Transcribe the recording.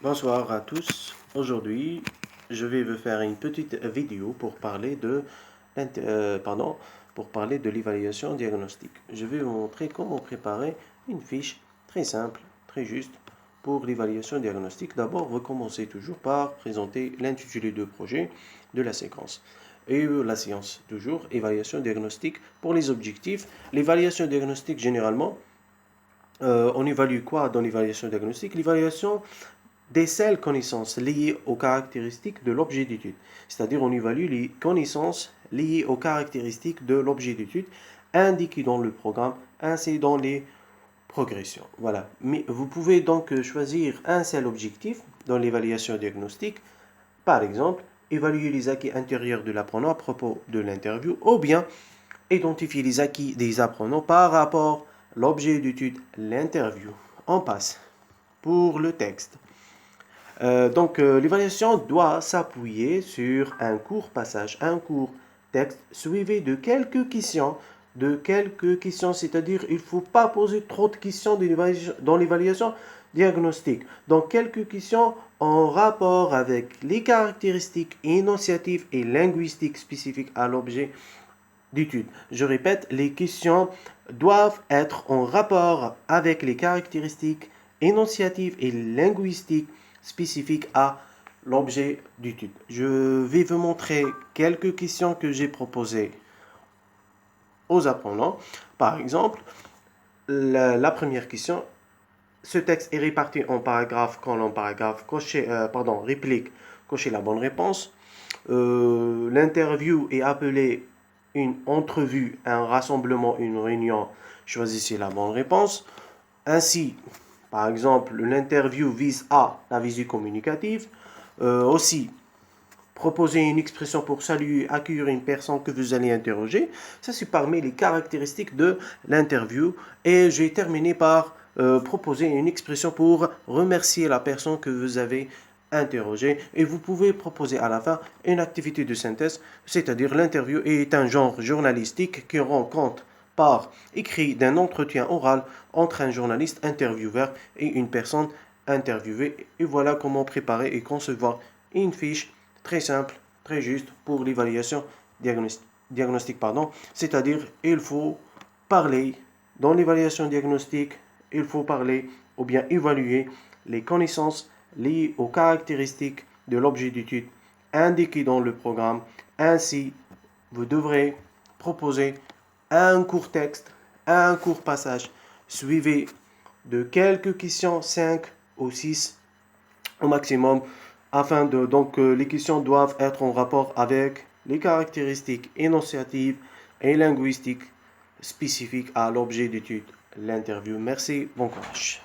Bonsoir à tous. Aujourd'hui, je vais vous faire une petite vidéo pour parler de l'évaluation diagnostique. Je vais vous montrer comment préparer une fiche très simple, très juste pour l'évaluation diagnostique. D'abord, vous commencez toujours par présenter l'intitulé de projet de la séquence. Et la séance, toujours, évaluation diagnostique pour les objectifs. L'évaluation diagnostique, généralement, on évalue quoi dans l'évaluation diagnostique? L'évaluation des seules connaissances liées aux caractéristiques de l'objet d'étude. C'est-à-dire, on évalue les connaissances liées aux caractéristiques de l'objet d'étude indiquées dans le programme, ainsi dans les progressions. Voilà. Mais vous pouvez donc choisir un seul objectif dans l'évaluation diagnostique. Par exemple, évaluer les acquis intérieurs de l'apprenant à propos de l'interview, ou bien identifier les acquis des apprenants par rapport à l'objet d'étude, l'interview. On passe pour le texte. L'évaluation doit s'appuyer sur un court passage, un court texte suivi de quelques questions. C'est-à-dire il ne faut pas poser trop de questions dans l'évaluation diagnostique. Donc, quelques questions en rapport avec les caractéristiques énonciatives et linguistiques spécifiques à l'objet d'étude. Je répète, les questions doivent être en rapport avec les caractéristiques énonciatives et linguistiques spécifiques à l'objet d'étude. Je vais vous montrer quelques questions que j'ai proposées aux apprenants. Par exemple, la première question, ce texte est réparti en paragraphes, colonnes, paragraphes, réplique, cochez la bonne réponse. L'interview est appelée une entrevue, un rassemblement, une réunion. Choisissez la bonne réponse. Ainsi, par exemple, l'interview vise à la visée communicative. Aussi, proposer une expression pour saluer, accueillir une personne que vous allez interroger. Ça, c'est parmi les caractéristiques de l'interview. Et j'ai terminé par proposer une expression pour remercier la personne que vous avez interrogée. Et vous pouvez proposer à la fin une activité de synthèse, c'est-à-dire l'interview est un genre journalistique qui rend compte par écrit d'un entretien oral entre un journaliste intervieweur et une personne interviewée. Et voilà comment préparer et concevoir une fiche très simple, très juste pour l'évaluation diagnostique. C'est-à-dire, il faut parler dans l'évaluation diagnostique, il faut parler ou bien évaluer les connaissances liées aux caractéristiques de l'objet d'étude indiqué dans le programme. Ainsi, vous devrez proposer un court texte, un court passage, suivi de quelques questions, 5 ou 6 au maximum, les questions doivent être en rapport avec les caractéristiques énonciatives et linguistiques spécifiques à l'objet d'étude, l'interview. Merci, bon courage.